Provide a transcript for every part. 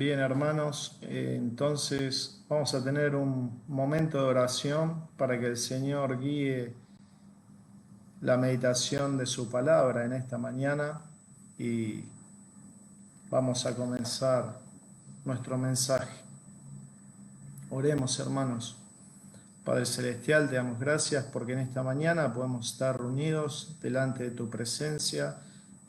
Bien, hermanos, entonces vamos a tener un momento de oración para que el Señor guíe la meditación de su palabra en esta mañana y vamos a comenzar nuestro mensaje. Oremos, hermanos. Padre Celestial, te damos gracias porque en esta mañana podemos estar reunidos delante de tu presencia.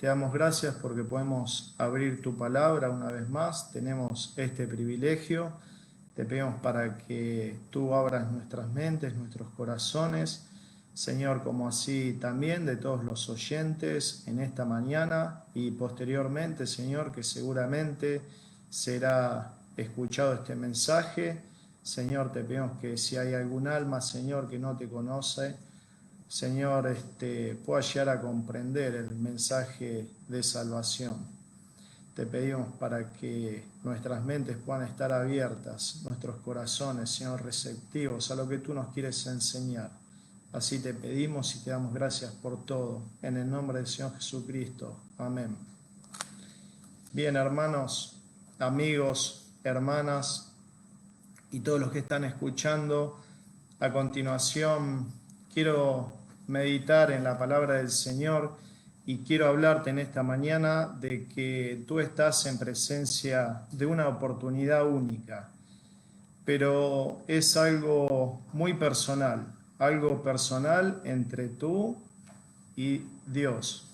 Te damos gracias porque podemos abrir tu palabra una vez más. Tenemos este privilegio. Te pedimos para que tú abras nuestras mentes, nuestros corazones, Señor, como así también de todos los oyentes en esta mañana y posteriormente, Señor, que seguramente será escuchado este mensaje. Señor, te pedimos que si hay algún alma, Señor, que no te conoce, Señor, pueda llegar a comprender el mensaje de salvación. Te pedimos para que nuestras mentes puedan estar abiertas, nuestros corazones, Señor, receptivos a lo que tú nos quieres enseñar. Así te pedimos y te damos gracias por todo. En el nombre del Señor Jesucristo. Amén. Bien, hermanos, amigos, hermanas y todos los que están escuchando, a continuación quiero meditar en la palabra del Señor y quiero hablarte en esta mañana de que tú estás en presencia de una oportunidad única, pero es algo muy personal, algo personal entre tú y Dios.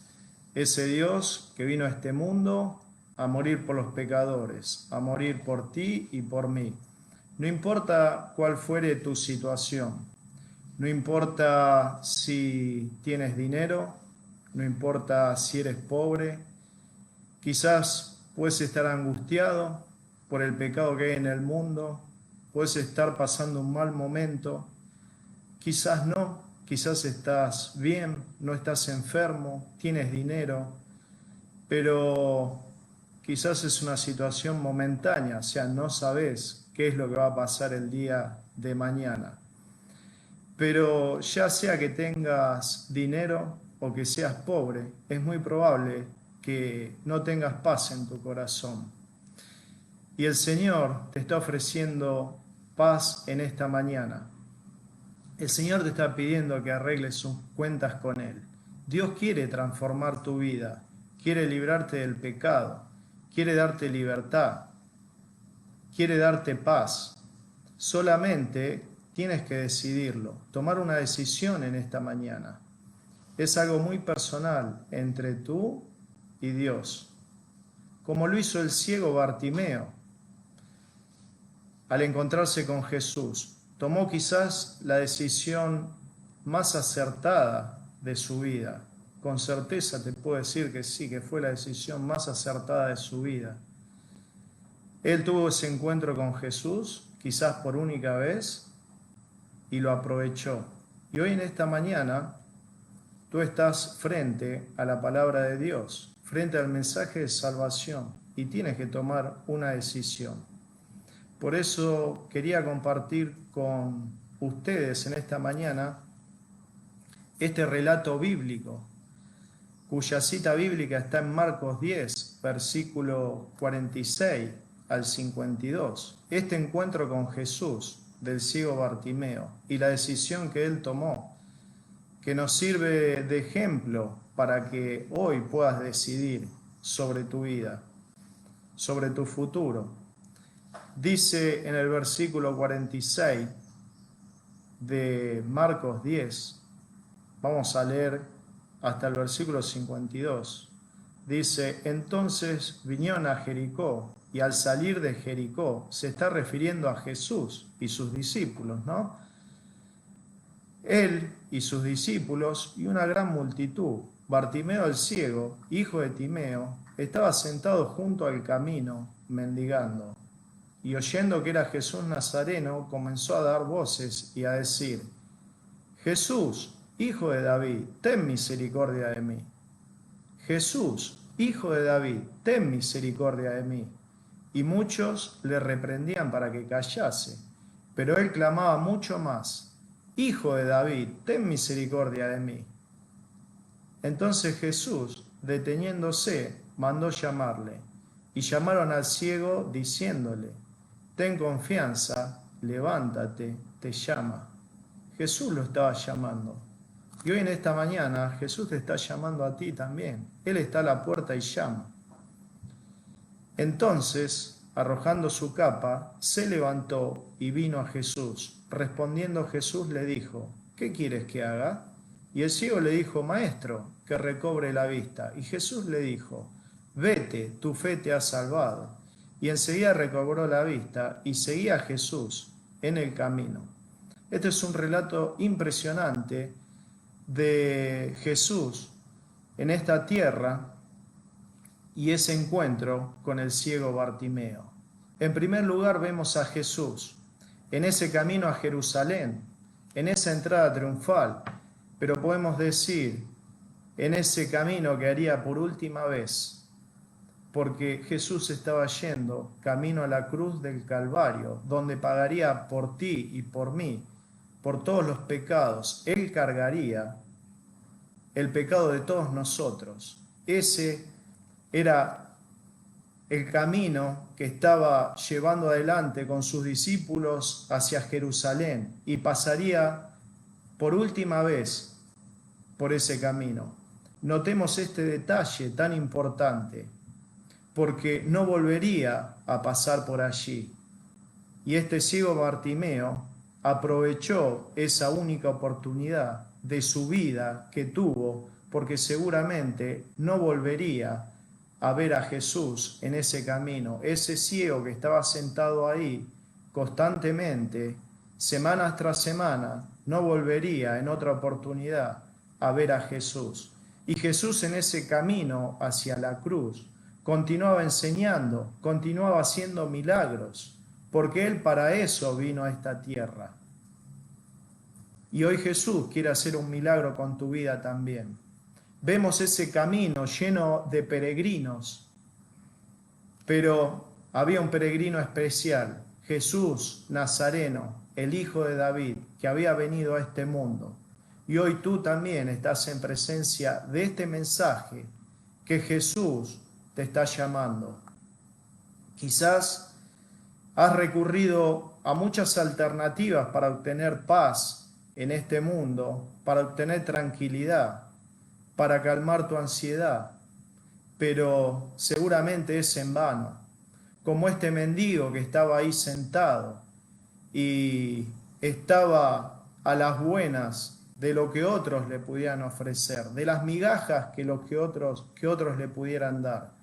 Ese Dios que vino a este mundo a morir por los pecadores, a morir por ti y por mí. No importa cuál fuere tu situación, no importa si tienes dinero, no importa si eres pobre, quizás puedes estar angustiado por el pecado que hay en el mundo, puedes estar pasando un mal momento, quizás no, quizás estás bien, no estás enfermo, tienes dinero, pero quizás es una situación momentánea, o sea, no sabes qué es lo que va a pasar el día de mañana. Pero ya sea que tengas dinero o que seas pobre, es muy probable que no tengas paz en tu corazón. Y el Señor te está ofreciendo paz en esta mañana. El Señor te está pidiendo que arregles sus cuentas con Él. Dios quiere transformar tu vida, quiere librarte del pecado, quiere darte libertad, quiere darte paz. Solamente tienes que decidirlo, tomar una decisión en esta mañana. Es algo muy personal entre tú y Dios. Como lo hizo el ciego Bartimeo al encontrarse con Jesús. Tomó quizás la decisión más acertada de su vida. Con certeza te puedo decir que sí, que fue la decisión más acertada de su vida. Él tuvo ese encuentro con Jesús, quizás por única vez, y lo aprovechó. Y hoy en esta mañana tú estás frente a la palabra de Dios, frente al mensaje de salvación, y tienes que tomar una decisión. Por eso quería compartir con ustedes en esta mañana este relato bíblico, cuya cita bíblica está en Marcos 10, versículo 46 al 52. Este encuentro con Jesús del ciego Bartimeo y la decisión que él tomó, que nos sirve de ejemplo para que hoy puedas decidir sobre tu vida, sobre tu futuro. Dice en el versículo 46 de Marcos 10, vamos a leer hasta el versículo 52. Dice, entonces vinieron a Jericó, y al salir de Jericó, se está refiriendo a Jesús y sus discípulos, ¿no? Él y sus discípulos y una gran multitud. Bartimeo el ciego, hijo de Timeo, estaba sentado junto al camino, mendigando. Y oyendo que era Jesús Nazareno, comenzó a dar voces y a decir, Jesús, hijo de David, ten misericordia de mí. Jesús, hijo de David, ten misericordia de mí. Y muchos le reprendían para que callase, pero él clamaba mucho más, Hijo de David, ten misericordia de mí. Entonces Jesús, deteniéndose, mandó llamarle, y llamaron al ciego diciéndole: ten confianza, levántate, te llama. Jesús lo estaba llamando. Y hoy en esta mañana Jesús te está llamando a ti también. Él está a la puerta y llama. Entonces, arrojando su capa, se levantó y vino a Jesús. Respondiendo Jesús le dijo: ¿qué quieres que haga? Y el ciego le dijo: Maestro, que recobre la vista. Y Jesús le dijo: vete, tu fe te ha salvado. Y enseguida recobró la vista y seguía a Jesús en el camino. Este es un relato impresionante de Jesús en esta tierra y ese encuentro con el ciego Bartimeo. En primer lugar vemos a Jesús en ese camino a Jerusalén, en esa entrada triunfal, pero podemos decir en ese camino que haría por última vez, porque Jesús estaba yendo camino a la cruz del Calvario, donde pagaría por ti y por mí, por todos los pecados. Él cargaría el pecado de todos nosotros. Ese era el camino que estaba llevando adelante con sus discípulos hacia Jerusalén y pasaría por última vez por ese camino. Notemos este detalle tan importante, porque no volvería a pasar por allí. Y este ciego Bartimeo aprovechó esa única oportunidad de su vida que tuvo, porque seguramente no volvería a ver a Jesús en ese camino. Ese ciego que estaba sentado ahí constantemente, semanas tras semana, no volvería en otra oportunidad a ver a Jesús. Y Jesús en ese camino hacia la cruz continuaba enseñando, continuaba haciendo milagros, porque Él para eso vino a esta tierra. Y hoy Jesús quiere hacer un milagro con tu vida también. Vemos ese camino lleno de peregrinos, pero había un peregrino especial, Jesús Nazareno, el hijo de David, que había venido a este mundo. Y hoy tú también estás en presencia de este mensaje que Jesús te está llamando. Quizás has recurrido a muchas alternativas para obtener paz en este mundo, para obtener tranquilidad, para calmar tu ansiedad, pero seguramente es en vano. Como este mendigo que estaba ahí sentado y estaba a las buenas de lo que otros le pudieran ofrecer, de las migajas que otros le pudieran dar.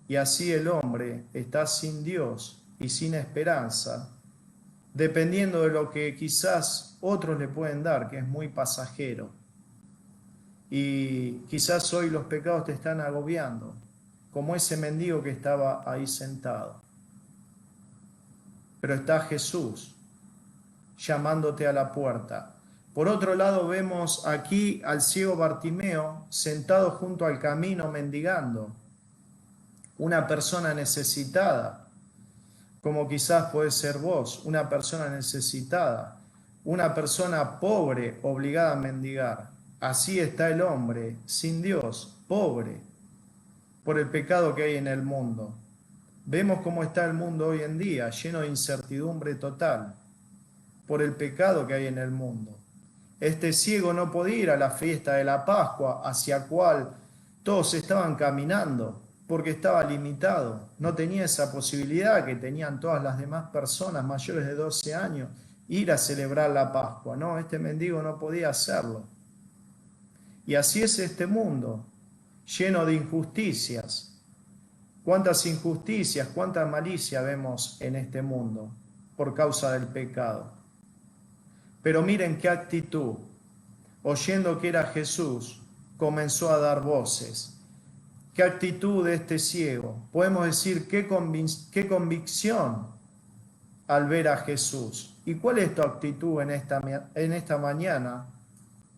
Y así el hombre está sin Dios y sin esperanza, dependiendo de lo que quizás otros le pueden dar, que es muy pasajero. Y quizás hoy los pecados te están agobiando, como ese mendigo que estaba ahí sentado. Pero está Jesús llamándote a la puerta. Por otro lado vemos aquí al ciego Bartimeo sentado junto al camino mendigando. Una persona necesitada, como quizás puede ser vos, una persona necesitada, una persona pobre obligada a mendigar. Así está el hombre, sin Dios, pobre, por el pecado que hay en el mundo. Vemos cómo está el mundo hoy en día, lleno de incertidumbre total, por el pecado que hay en el mundo. Este ciego no podía ir a la fiesta de la Pascua, hacia cual todos estaban caminando, porque estaba limitado. No tenía esa posibilidad que tenían todas las demás personas mayores de 12 años, ir a celebrar la Pascua. No, este mendigo no podía hacerlo. Y así es este mundo, lleno de injusticias. ¿Cuántas injusticias, cuánta malicia vemos en este mundo por causa del pecado? Pero miren qué actitud. Oyendo que era Jesús, comenzó a dar voces. Qué actitud de este ciego. Podemos decir qué convicción al ver a Jesús. ¿Y cuál es tu actitud en esta mañana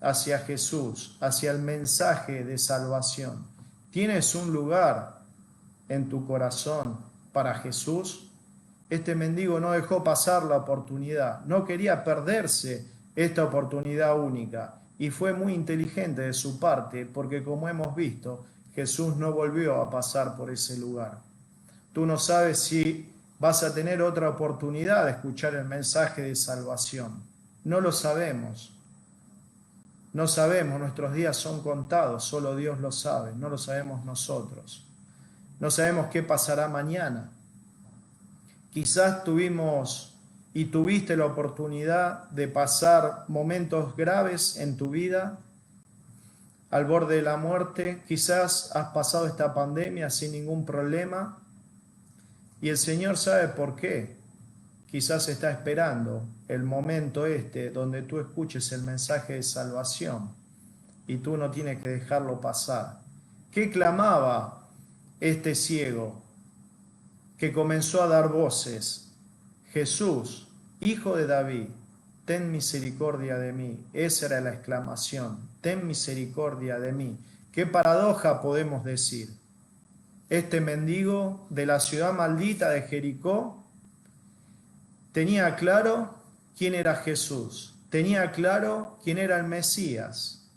hacia Jesús, hacia el mensaje de salvación? ¿Tienes un lugar en tu corazón para Jesús? Este mendigo no dejó pasar la oportunidad, no quería perderse esta oportunidad única y fue muy inteligente de su parte porque, como hemos visto, Jesús no volvió a pasar por ese lugar. Tú no sabes si vas a tener otra oportunidad de escuchar el mensaje de salvación. No lo sabemos. No sabemos, nuestros días son contados, solo Dios lo sabe, no lo sabemos nosotros. No sabemos qué pasará mañana. Quizás tuvimos y tuviste la oportunidad de pasar momentos graves en tu vida, al borde de la muerte. Quizás has pasado esta pandemia sin ningún problema y el Señor sabe por qué. Quizás está esperando el momento donde tú escuches el mensaje de salvación y tú no tienes que dejarlo pasar. ¿Qué clamaba este ciego que comenzó a dar voces? Jesús, Hijo de David, ten misericordia de mí. Esa era la exclamación, ten misericordia de mí. ¿Qué paradoja podemos decir? Este mendigo de la ciudad maldita de Jericó tenía claro quién era Jesús, tenía claro quién era el Mesías.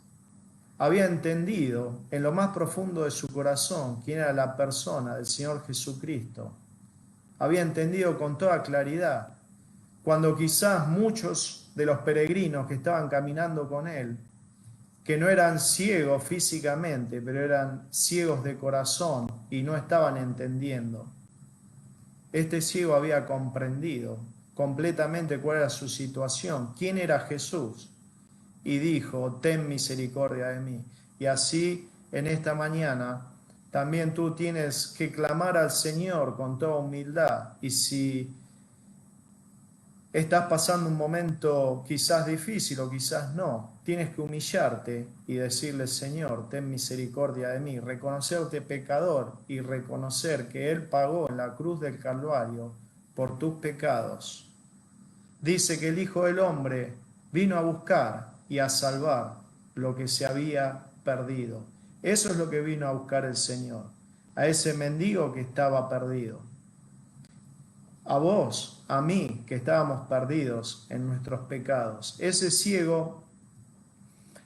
Había entendido en lo más profundo de su corazón quién era la persona del Señor Jesucristo. Había entendido con toda claridad, cuando quizás muchos de los peregrinos que estaban caminando con él, que no eran ciegos físicamente, pero eran ciegos de corazón y no estaban entendiendo. Este ciego había comprendido completamente cuál era su situación, quién era Jesús, y dijo, ten misericordia de mí. Y así, en esta mañana, también tú tienes que clamar al Señor con toda humildad. Y si estás pasando un momento quizás difícil o quizás no, tienes que humillarte y decirle, Señor, ten misericordia de mí, reconocerte pecador y reconocer que Él pagó en la cruz del Calvario por tus pecados. Dice que el Hijo del Hombre vino a buscar y a salvar lo que se había perdido. Eso es lo que vino a buscar el Señor, a ese mendigo que estaba perdido. A vos, a mí, que estábamos perdidos en nuestros pecados. Ese ciego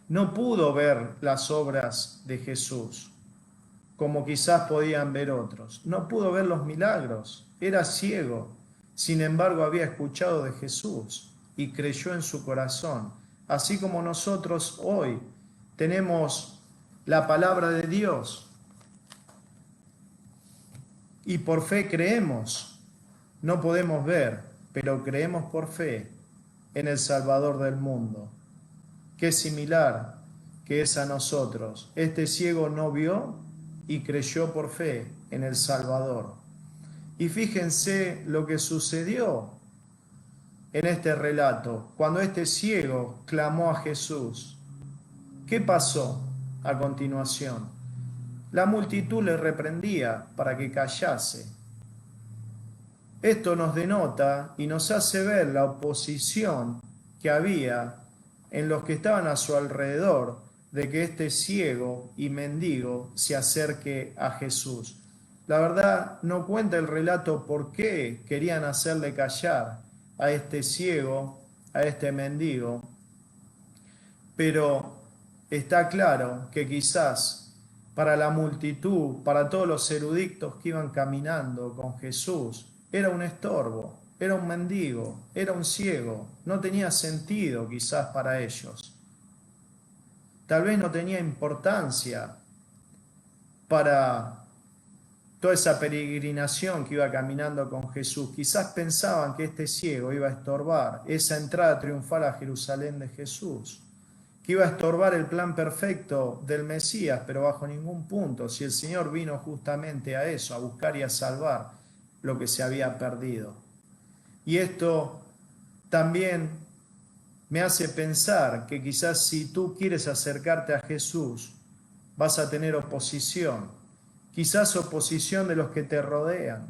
no pudo ver las obras de Jesús, como quizás podían ver otros. No pudo ver los milagros, era ciego. Sin embargo, había escuchado de Jesús y creyó en su corazón. Así como nosotros hoy tenemos la palabra de Dios y por fe creemos. No podemos ver, pero creemos por fe en el Salvador del mundo, que es similar, que es a nosotros. Este ciego no vio y creyó por fe en el Salvador. Y fíjense lo que sucedió en este relato, cuando este ciego clamó a Jesús. ¿Qué pasó a continuación? La multitud le reprendía para que callase. Esto nos denota y nos hace ver la oposición que había en los que estaban a su alrededor de que este ciego y mendigo se acerque a Jesús. La verdad, no cuenta el relato por qué querían hacerle callar a este ciego, a este mendigo, pero está claro que quizás para la multitud, para todos los eruditos que iban caminando con Jesús, era un estorbo, era un mendigo, era un ciego, no tenía sentido quizás para ellos. Tal vez no tenía importancia para toda esa peregrinación que iba caminando con Jesús. Quizás pensaban que este ciego iba a estorbar esa entrada triunfal a Jerusalén de Jesús, que iba a estorbar el plan perfecto del Mesías, pero bajo ningún punto, si el Señor vino justamente a eso, a buscar y a salvar lo que se había perdido. Y esto también me hace pensar que quizás si tú quieres acercarte a Jesús, vas a tener oposición, quizás oposición de los que te rodean,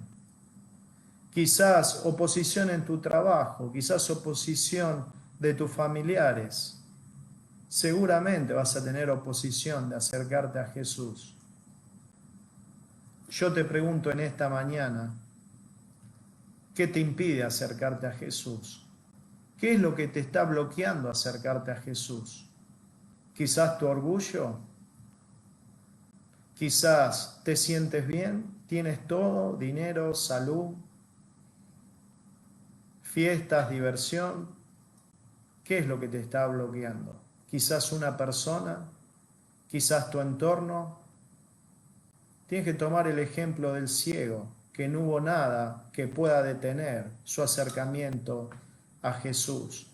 quizás oposición en tu trabajo, quizás oposición de tus familiares. Seguramente vas a tener oposición de acercarte a Jesús. Yo te pregunto en esta mañana, ¿qué te impide acercarte a Jesús? ¿Qué es lo que te está bloqueando acercarte a Jesús? Quizás tu orgullo, quizás te sientes bien, tienes todo, dinero, salud, fiestas, diversión. ¿Qué es lo que te está bloqueando? Quizás una persona, quizás tu entorno. Tienes que tomar el ejemplo del ciego, que no hubo nada que pueda detener su acercamiento a Jesús.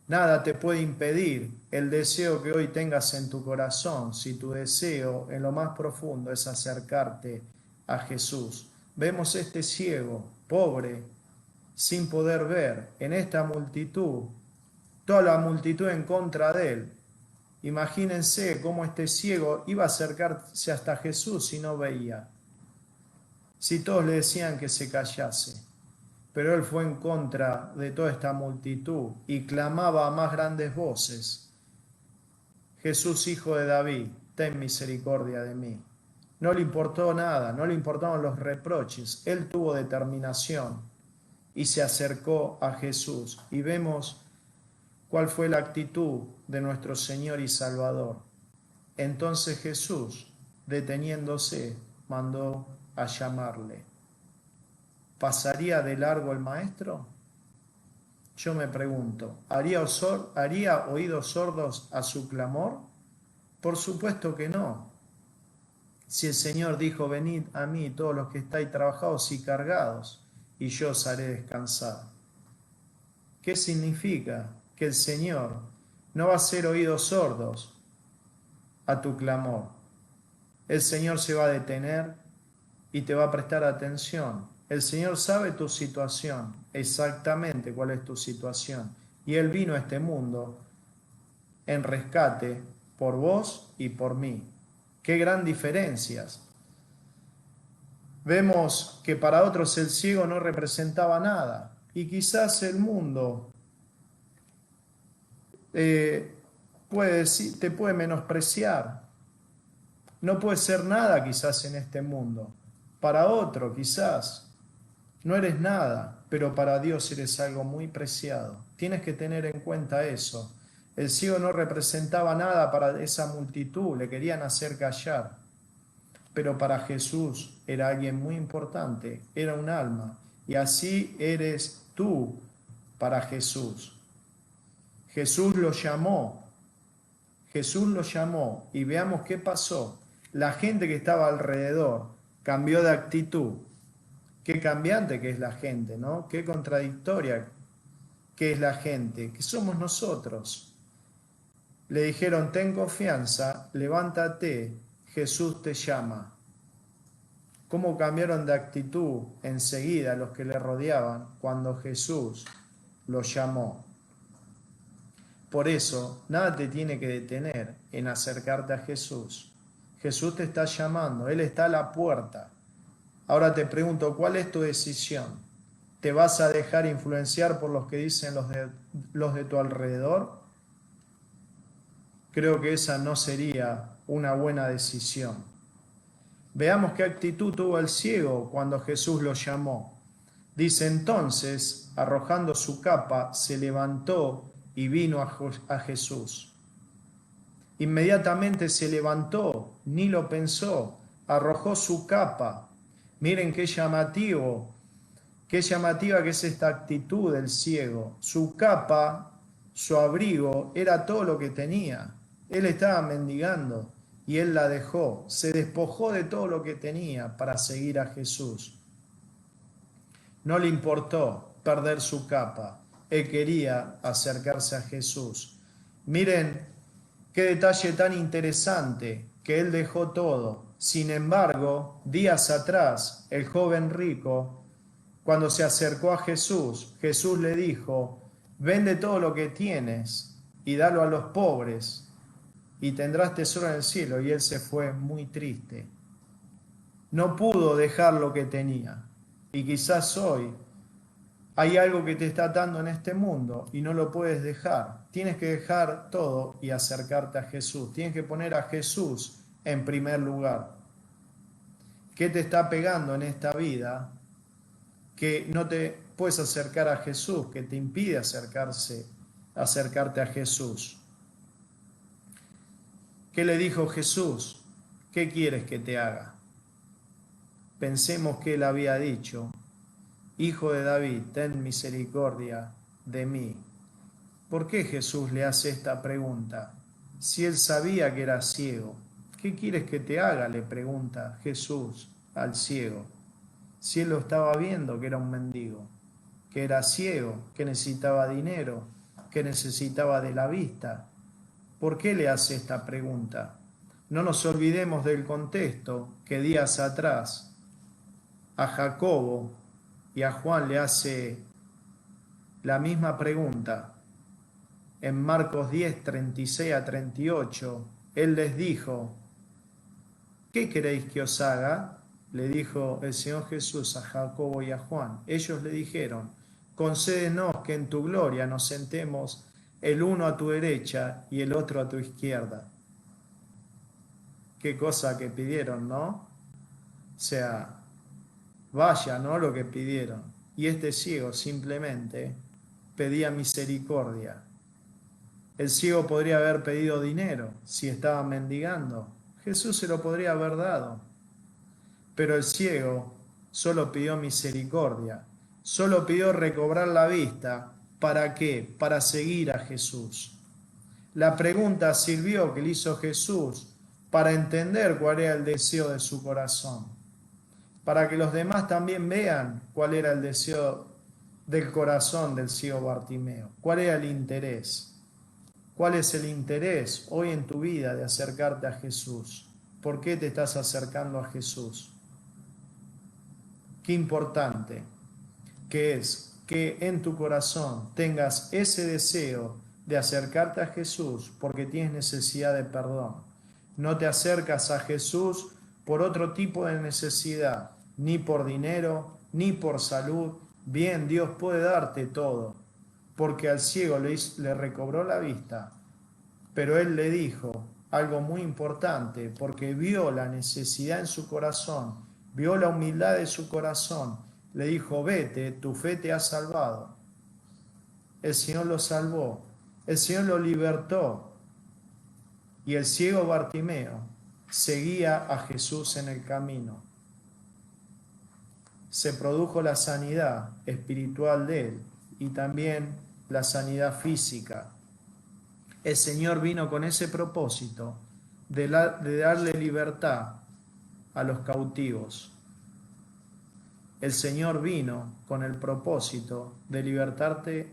Nada te puede impedir el deseo que hoy tengas en tu corazón, si tu deseo en lo más profundo es acercarte a Jesús. Vemos este ciego, pobre, sin poder ver, en esta multitud, toda la multitud en contra de él. Imagínense cómo este ciego iba a acercarse hasta Jesús si no veía, si todos le decían que se callase. Pero él fue en contra de toda esta multitud y clamaba a más grandes voces: Jesús, hijo de David, ten misericordia de mí. No le importó nada, no le importaron los reproches, él tuvo determinación y se acercó a Jesús. Y vemos cuál fue la actitud de nuestro Señor y Salvador. Entonces Jesús, deteniéndose, mandó a llamarle. ¿Pasaría de largo el maestro? Yo me pregunto, ¿haría oídos sordos a su clamor? Por supuesto que no. Si el Señor dijo: venid a mí todos los que estáis trabajados y cargados, y yo os haré descansar. ¿Qué significa? Que el Señor no va a hacer oídos sordos a tu clamor. El Señor se va a detener y te va a prestar atención. El Señor sabe tu situación, exactamente cuál es tu situación. Y Él vino a este mundo en rescate por vos y por mí. ¡Qué gran diferencias! Vemos que para otros el ciego no representaba nada. Y quizás el mundo te puede menospreciar. No puedes ser nada quizás en este mundo. Para otro quizás no eres nada, pero para Dios eres algo muy preciado. Tienes que tener en cuenta eso. El ciego no representaba nada para esa multitud, le querían hacer callar. Pero para Jesús era alguien muy importante, era un alma. Y así eres tú para Jesús. Jesús lo llamó y veamos qué pasó. La gente que estaba alrededor cambió de actitud. Qué cambiante que es la gente, ¿no? Qué contradictoria que es la gente, que somos nosotros. Le dijeron: ten confianza, levántate, Jesús te llama. ¿Cómo cambiaron de actitud enseguida los que le rodeaban cuando Jesús los llamó? Por eso, nada te tiene que detener en acercarte a Jesús. Jesús te está llamando, Él está a la puerta. Ahora te pregunto, ¿cuál es tu decisión? ¿Te vas a dejar influenciar por los que dicen los de tu alrededor? Creo que esa no sería una buena decisión. Veamos qué actitud tuvo el ciego cuando Jesús lo llamó. Dice: entonces, arrojando su capa, se levantó y vino a Jesús. Inmediatamente se levantó, ni lo pensó, arrojó su capa. Miren qué llamativa que es esta actitud del ciego. Su capa, su abrigo, era todo lo que tenía. Él estaba mendigando y él la dejó. Se despojó de todo lo que tenía para seguir a Jesús. No le importó perder su capa. Él quería acercarse a Jesús. Miren qué detalle tan interesante, que él dejó todo. Sin embargo, días atrás, el joven rico, cuando se acercó a Jesús, Jesús le dijo: vende todo lo que tienes y dalo a los pobres y tendrás tesoro en el cielo. Y él se fue muy triste. No pudo dejar lo que tenía. Y quizás hoy hay algo que te está atando en este mundo y no lo puedes dejar. Tienes que dejar todo y acercarte a Jesús. Tienes que poner a Jesús en primer lugar. ¿Qué te está pegando en esta vida que no te puedes acercar a Jesús, que te impide acercarte a Jesús? ¿Qué le dijo Jesús? ¿Qué quieres que te haga? pensemos que él había dicho: Hijo de David, ten misericordia de mí. ¿Por qué Jesús le hace esta pregunta? Si él sabía que era ciego. ¿Qué quieres que te haga?, le pregunta Jesús al ciego. Si él lo estaba viendo, que era un mendigo, que era ciego, que necesitaba dinero, que necesitaba de la vista. ¿Por qué le hace esta pregunta? No nos olvidemos del contexto, que días atrás a Jacobo y a Juan le hace la misma pregunta. En Marcos 10, 36 a 38, él les dijo: ¿qué queréis que os haga?, le dijo el Señor Jesús a Jacobo y a Juan. Ellos le dijeron: concédenos que en tu gloria nos sentemos el uno a tu derecha y el otro a tu izquierda. Qué cosa que pidieron, ¿no? O sea, vaya, ¿no?, lo que pidieron. Y este ciego simplemente pedía misericordia. El ciego podría haber pedido dinero si estaba mendigando. Jesús se lo podría haber dado. Pero el ciego solo pidió misericordia, solo pidió recobrar la vista. ¿Para qué? Para seguir a Jesús. La pregunta sirvió que le hizo Jesús para entender cuál era el deseo de su corazón, para que los demás también vean cuál era el deseo del corazón del ciego Bartimeo, cuál era el interés. ¿Cuál es el interés hoy en tu vida de acercarte a Jesús? ¿Por qué te estás acercando a Jesús? Qué importante que es que en tu corazón tengas ese deseo de acercarte a Jesús porque tienes necesidad de perdón. No te acercas a Jesús por otro tipo de necesidad, ni por dinero, ni por salud. Bien, Dios puede darte todo, porque al ciego le recobró la vista, pero él le dijo algo muy importante, porque vio la necesidad en su corazón, vio la humildad de su corazón. Le dijo: vete, tu fe te ha salvado. El Señor lo salvó, el Señor lo libertó, y el ciego Bartimeo seguía a Jesús en el camino. Se produjo la sanidad espiritual de él y también la sanidad física. El Señor vino con ese propósito de darle libertad a los cautivos. El Señor vino con el propósito de libertarte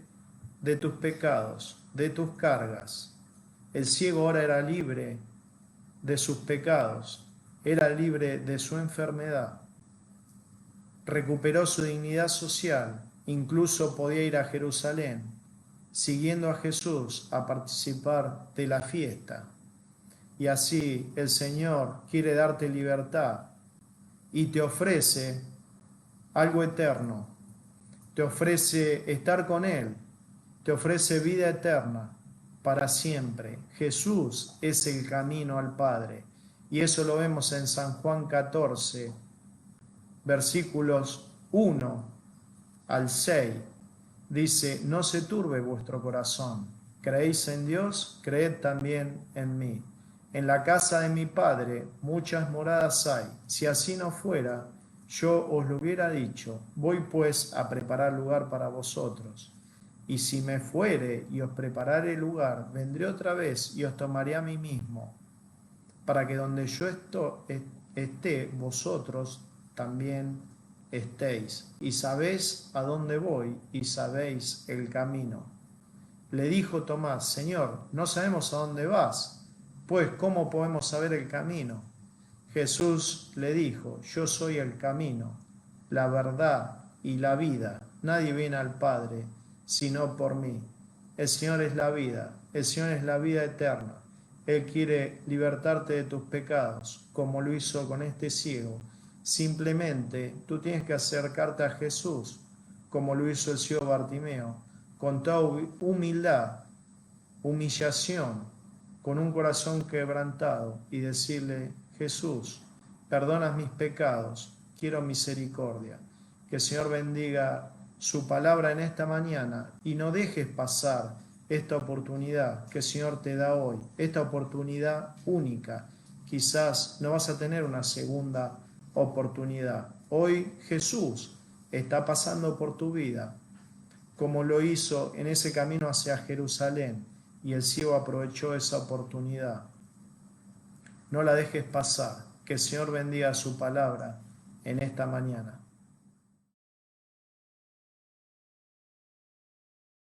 de tus pecados, de tus cargas. El ciego ahora era libre de sus pecados, era libre de su enfermedad. Recuperó su dignidad social, incluso podía ir a Jerusalén, siguiendo a Jesús, a participar de la fiesta. Y así el Señor quiere darte libertad y te ofrece algo eterno, te ofrece estar con Él, te ofrece vida eterna para siempre. Jesús es el camino al Padre, y eso lo vemos en San Juan 14, versículos 1 al 6. Dice: no se turbe vuestro corazón, creéis en Dios, creed también en mí. En la casa de mi Padre muchas moradas hay. Si así no fuera, yo os lo hubiera dicho. Voy pues a preparar lugar para vosotros. Y si me fuere y os preparare lugar, vendré otra vez y os tomaré a mí mismo, para que donde yo esté, vosotros también estéis. Y sabéis a dónde voy y sabéis el camino. Le dijo Tomás: Señor, no sabemos a dónde vas, pues ¿cómo podemos saber el camino? Jesús le dijo: yo soy el camino, la verdad y la vida. Nadie viene al Padre sino por mí. El Señor es la vida, el Señor es la vida eterna. Él quiere libertarte de tus pecados, como lo hizo con este ciego. Simplemente tú tienes que acercarte a Jesús, como lo hizo el ciego Bartimeo, con toda humildad, humillación, con un corazón quebrantado, y decirle: Jesús, perdonas mis pecados, quiero misericordia. Que el Señor bendiga su palabra en esta mañana y no dejes pasar esta oportunidad que el Señor te da hoy, esta oportunidad única. Quizás no vas a tener una segunda oportunidad. Hoy Jesús está pasando por tu vida, como lo hizo en ese camino hacia Jerusalén, y el ciego aprovechó esa oportunidad. No la dejes pasar. Que el Señor bendiga su palabra en esta mañana.